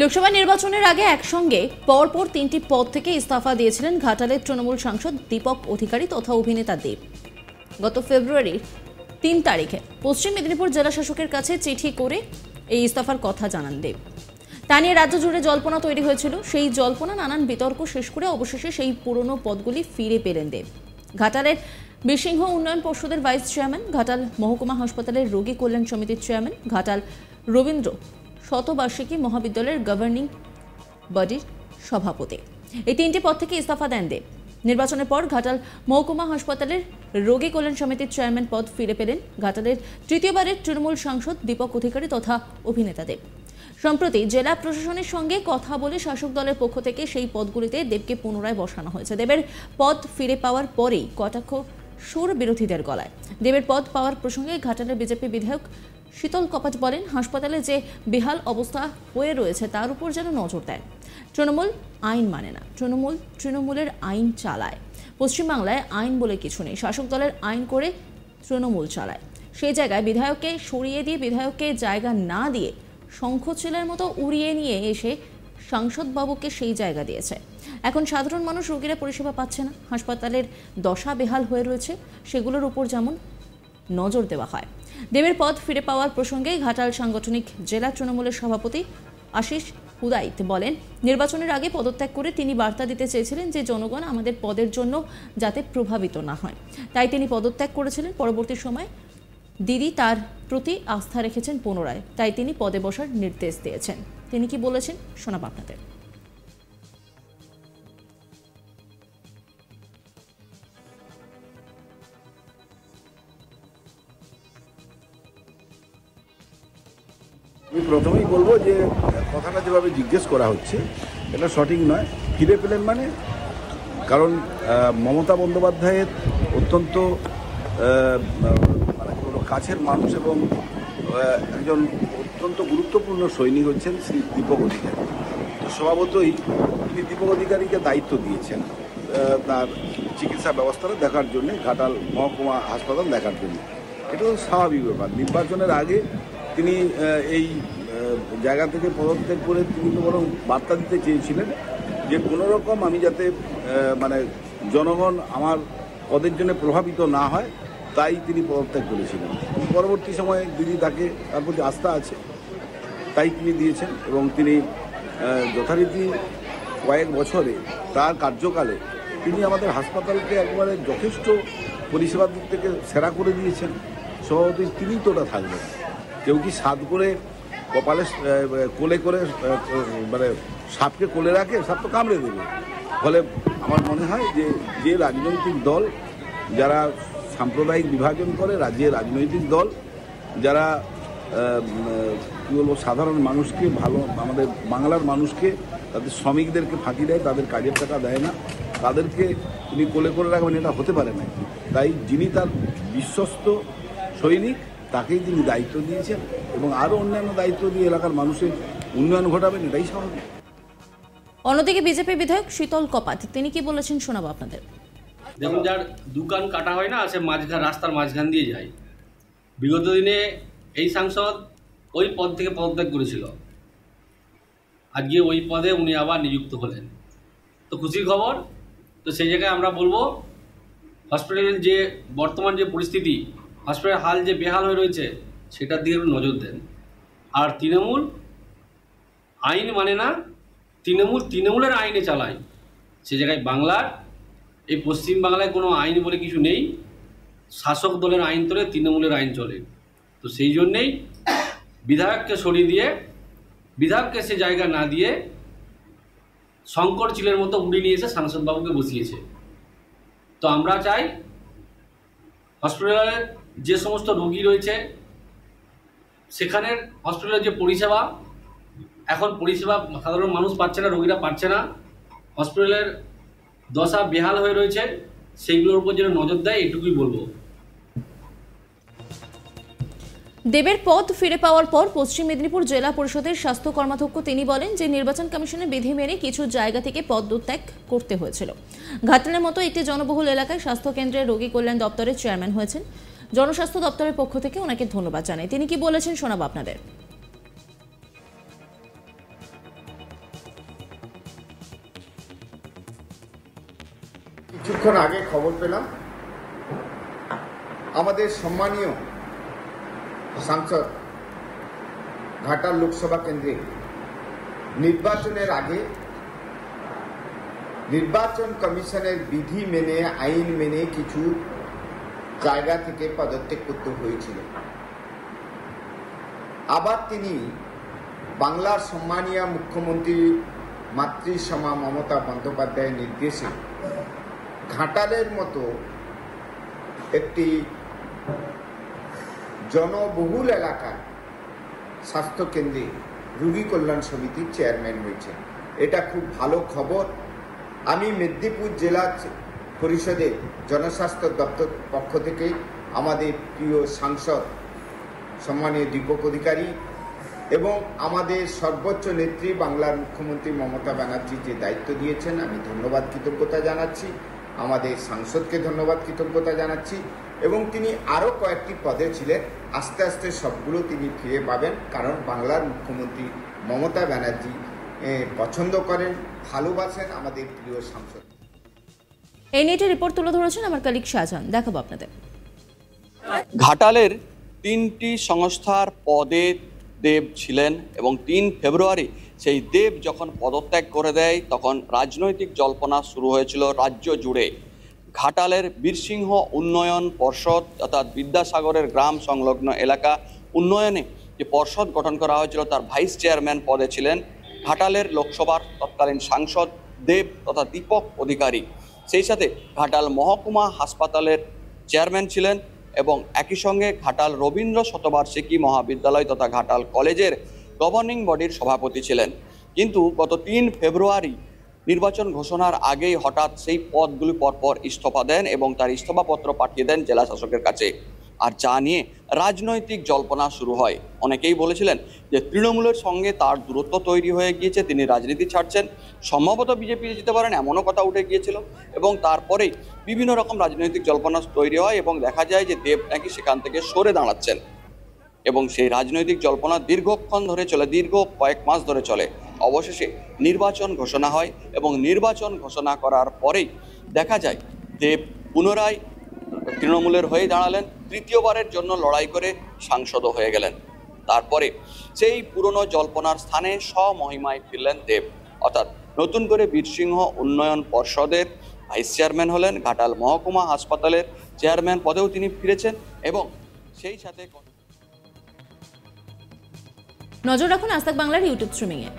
লোকসভা নির্বাচনের আগে একসঙ্গে পরপর তিনটি পদ থেকে ইস্তফা দিয়েছিলেন ঘাটালের তৃণমূল সাংসদ দীপক অধিকারী তথা অভিনেতা দেব। গত ফেব্রুয়ারির 3 তারিখে পশ্চিম মেদিনীপুর জেলা শাসকের কাছে চিঠি করে এই ইস্তফার কথা জানান দেব। তা নিয়ে রাজ্য জুড়ে জল্পনা তৈরি হয়েছিল। সেই জল্পনা নানান বিতর্ক শেষ করে অবশেষে সেই পুরনো পদগুলি ফিরে পেলেন দেব। ঘাটালের বীরসিংহ উন্নয়ন পর্ষদের ভাইস চেয়ারম্যান, ঘাটাল মহকুমা হাসপাতালের রোগী কল্যাণ সমিতির চেয়ারম্যান, ঘাটাল রবীন্দ্র শতবার্ষিকী মহাবিদ্যালয়ের গভর্নিং বডির সভাপতি, এই তিনটি পদ থেকে ইস্তফা দেন দেব। নির্বাচনের পর ঘাটাল মহকুমা হাসপাতালের রোগী কল্যাণ সমিতির চেয়ারম্যান পদ ফিরে পেলেন ঘাটালের তৃতীয়বারের তৃণমূল সাংসদ দীপক অধিকারী তথা অভিনেতা দেব। সম্প্রতি জেলা প্রশাসনের সঙ্গে কথা বলে শাসক দলের পক্ষ থেকে সেই পদগুলিতে দেবকে পুনরায় বসানো হয়েছে। দেবের পদ ফিরে পাওয়ার পরেই কটাক্ষ সুর বিরোধীদের গলায়। দেবের পদ পাওয়ার প্রসঙ্গে ঘাটালের বিজেপি বিধায়ক শীতল কপাট বলেন, হাসপাতালে যে বেহাল অবস্থা হয়ে রয়েছে তার উপর যেন নজর দেন। তৃণমূল আইন মানে না, তৃণমূলের আইন চালায়। পশ্চিমবাংলায় আইন বলে কিছু নেই, শাসক দলের আইন করে তৃণমূল চালায়। সেই জায়গায় বিধায়ককে সরিয়ে দিয়ে, বিধায়ককে জায়গা না দিয়ে শঙ্খচিলের মতো উড়িয়ে নিয়ে এসে সাংসদবাবুকে সেই জায়গা দিয়েছে। এখন সাধারণ মানুষ, রোগীরা পরিষেবা পাচ্ছে না, হাসপাতালের দশা বেহাল হয়ে রয়েছে, সেগুলোর উপর যেমন নজর দেওয়া হয়। দেবের পদ ফিরে পাওয়ার প্রসঙ্গে ঘাটাল সাংগঠনিক জেলা তৃণমূলের সভাপতি আশিস হুদাইত বলেন, নির্বাচনের আগে পদত্যাগ করে তিনি বার্তা দিতে চেয়েছিলেন যে জনগণ আমাদের পদের জন্য যাতে প্রভাবিত না হয়, তাই তিনি পদত্যাগ করেছিলেন। পরবর্তী সময় দিদি তার প্রতি আস্থা রেখেছেন পুনরায়, তাই তিনি পদে বসার নির্দেশ দিয়েছেন। তিনি কি বলেছেন শোনাব আপনাদের। আমি প্রথমেই বলবো যে কথাটা যেভাবে জিজ্ঞেস করা হচ্ছে এটা সঠিক নয়। ফিরে পেলেন মানে, কারণ মমতা বন্দ্যোপাধ্যায়ের অত্যন্ত মানে কোনো কাছের মানুষ এবং একজন অত্যন্ত গুরুত্বপূর্ণ সৈনিক হচ্ছেন শ্রী দীপক অধিকারী। তো স্বভাবতই তিনি দীপক অধিকারীকে দায়িত্ব দিয়েছেন তার চিকিৎসা ব্যবস্থাটা দেখার জন্যে, ঘাটাল মহকুমা হাসপাতাল দেখার জন্য। এটা তো স্বাভাবিক ব্যাপার। নির্বাচনের আগে তিনি এই জায়গা থেকে পদত্যাগ করে তিনি তো বরং বার্তা দিতে চেয়েছিলেন যে কোনো রকম আমি যাতে মানে জনগণ আমার পদের জন্য প্রভাবিত না হয়, তাই তিনি পদত্যাগ করেছিলেন। পরবর্তী সময়ে দিদি তাকে তার প্রতি আস্থা আছে, তাই তিনি দিয়েছেন এবং তিনি যথারীতি কয়েক বছরে তার কার্যকালে তিনি আমাদের হাসপাতালকে একবারে যথেষ্ট পরিষেবার দিক থেকে সেরা করে দিয়েছেন। স্বভাবতই তিনিই তো ওটা থাকবেন। কেউ কি সাধ করে কপালে কোলে করে মানে সাপকে কোলে রাখে, সাপ তো কামড়ে দেবে। ফলে আমার মনে হয় যে রাজনৈতিক দল যারা সাম্প্রদায়িক বিভাজন করে, রাজ্যের রাজনৈতিক দল যারা কী বলবো সাধারণ মানুষকে ভালো, আমাদের বাংলার মানুষকে, তাদের শ্রমিকদেরকে ফাঁকি দেয়, তাদের কাজের টাকা দেয় না, তাদেরকে তিনি কোলে করে রাখবেন, এটা হতে পারে না। তাই যিনি তার বিশ্বস্ত সৈনিক তাকেই তিনি দায়িত্ব দিয়েছেন এবং আরও অন্যান্য দায়িত্ব দিয়ে এলাকার মানুষের উন্নয়ন ঘটাবেন, এটাই স্বাভাবিক। অন্যদিকে বিজেপি বিধায়ক শীতল কপাট তিনি কি বলেছেন শোনাবো আপনাদের। যেমন যার দোকান কাটা হয় না, সে রাস্তার মাঝখান দিয়ে যায়। বিগত দিনে এই সাংসদ ওই পদ থেকে পদত্যাগ করেছিল, আজকে ওই পদে উনি আবার নিযুক্ত হলেন, তো খুশির খবর। তো সেই জায়গায় আমরা বলবো হসপিটালের যে বর্তমান যে পরিস্থিতি, হসপিটালের হাল যে বেহাল হয়ে রয়েছে, সেটার দিকে একটু নজর দেন। আর তৃণমূল আইন মানে না, তৃণমূলের আইনে চালায়। সে জায়গায় বাংলার এই পশ্চিমবাংলায় কোনো আইন বলে কিছু নেই, শাসক দলের আইন চলে, তৃণমূলের আইন চলে। তো সেই জন্যেই বিধায়ককে সরিয়ে দিয়ে, বিধায়ককে সে জায়গা না দিয়ে শঙ্কর চিলের মতো উড়িয়ে নিয়ে এসে সাংসদবাবুকে বসিয়েছে। তো আমরা চাই হসপিটালের যে সমস্ত রোগী রয়েছে, সেখানের হসপিটালের যে পরিষেবা, এখন পরিষেবা সাধারণ মানুষ পাচ্ছে না, রোগীরা পাচ্ছে না, হসপিটালের দশা বেহাল হয়ে রয়েছে, সেইগুলোর উপর যেন নজর দেয়, এটুকুই বলবো। দেবের পদ ফিরে পাওয়ার পর পশ্চিম মেদিনীপুর জেলা পরিষদের স্বাস্থ্য কর্মাধ্যক্ষ তিনি বলেন যে নির্বাচন কমিশনের বিধি মেনে কিছু জায়গা থেকে পদত্যাগ করতে হয়েছিল। ঘাটালের মতো একটি জনবহুল এলাকায় স্বাস্থ্য কেন্দ্রের রোগী কল্যাণ দপ্তরের চেয়ারম্যান হয়েছেন। জনস্বাস্থ্য দপ্তরের পক্ষ থেকে ওনাকে ধন্যবাদ জানাই। তিনি কি বলেছেন শোনাবো আপনাদের। কিছুক্ষণ আগে খবর পেলাম আমাদের সম্মানীয় সাংসদ ঘাটাল লোকসভা কেন্দ্রে নির্বাচনের আগে নির্বাচন কমিশনের বিধি মেনে আইন মেনে কিছু জায়গা থেকে পদত্যাগ করতে হয়েছিল। আবার তিনি বাংলার সম্মানীয় মুখ্যমন্ত্রী মাতৃসমা মমতা বন্দ্যোপাধ্যায়ের নির্দেশে ঘাটালের মতো একটি জনবহুল এলাকায় স্বাস্থ্যকেন্দ্রে রোগী কল্যাণ সমিতির চেয়ারম্যান হয়েছে। এটা খুব ভালো খবর। আমি মেদিনীপুর জেলা পরিষদের জনস্বাস্থ্য দপ্তর পক্ষ থেকে আমাদের প্রিয় সাংসদ সম্মানীয় দীপক অধিকারী এবং আমাদের সর্বোচ্চ নেত্রী বাংলার মুখ্যমন্ত্রী মমতা ব্যানার্জি যে দায়িত্ব দিয়েছেন, আমি ধন্যবাদ কৃতজ্ঞতা জানাচ্ছি। আমাদের সাংসদকে ধন্যবাদ কৃতজ্ঞতা জানাচ্ছি এবং তিনি আরও কয়েকটি পদে ছিলেন, আস্তে আস্তে সবগুলো তিনি ফিরে পাবেন, কারণ বাংলার মুখ্যমন্ত্রী মমতা ব্যানার্জি পছন্দ করেন, ভালোবাসেন আমাদের প্রিয় সাংসদ। এই নিয়ে রিপোর্ট তুলে ধরেছেন আমার কলিগ শাহজাহান, দেখাবো আপনাদের। ঘাটালের 3টি সংস্থার পদে দেব ছিলেন এবং 3 ফেব্রুয়ারি সেই দেব যখন পদত্যাগ করে দেয় তখন রাজনৈতিক জল্পনা শুরু হয়েছিল রাজ্য জুড়ে। ঘাটালের বীরসিংহ উন্নয়ন পর্ষদ অর্থাৎ বিদ্যাসাগরের গ্রাম সংলগ্ন এলাকা উন্নয়নে যে পর্ষদ গঠন করা হয়েছিল তার ভাইস চেয়ারম্যান পদে ছিলেন ঘাটালের লোকসভার তৎকালীন সাংসদ দেব তথা দীপক অধিকারী। সেই সাথে ঘাটাল মহকুমা হাসপাতালের চেয়ারম্যান ছিলেন এবং একই সঙ্গে ঘাটাল রবীন্দ্র শতবার্ষিকী মহাবিদ্যালয় তথা ঘাটাল কলেজের গভর্নিং বডির সভাপতি ছিলেন। কিন্তু গত 3 ফেব্রুয়ারি নির্বাচন ঘোষণার আগেই হঠাৎ সেই পদগুলি পরপর ইস্তফা দেন এবং তার ইস্তফাপত্র পাঠিয়ে দেন জেলা শাসকের কাছে। আর যা নিয়ে রাজনৈতিক জল্পনা শুরু হয়। অনেকেই বলেছিলেন যে তৃণমূলের সঙ্গে তার দূরত্ব তৈরি হয়ে গিয়েছে, তিনি রাজনীতি ছাড়ছেন, সম্ভবত বিজেপি যেতে পারেন এমনও কথা উঠে গিয়েছিল এবং তারপরেই বিভিন্ন রকম রাজনৈতিক জল্পনা তৈরি হয় এবং দেখা যায় যে দেব নাকি সেখান থেকে সরে দাঁড়াচ্ছেন এবং সেই রাজনৈতিক জল্পনা দীর্ঘক্ষণ ধরে চলে, দীর্ঘ কয়েক মাস ধরে চলে। অবশেষে নির্বাচন ঘোষণা হয় এবং নির্বাচন ঘোষণা করার পরেই দেখা যায় দেব পুনরায় তৃণমূলের হয়ে দাঁড়ালেন, তৃতীয়বারের জন্য লড়াই করে সাংসদও হয়ে গেলেন। তারপরে সেই পুরনো জল্পনার স্থানে স্বমহিমায় ফিরলেন দেব, অর্থাৎ নতুন করে বীরসিংহ উন্নয়ন পর্ষদের ভাইস চেয়ারম্যান হলেন, ঘাটাল মহকুমা হাসপাতালের চেয়ারম্যান পদেও তিনি ফিরেছেন এবং সেই সাথে নজর রাখুন আজ তাক বাংলার ইউটিউব স্ট্রিমিংয়ে।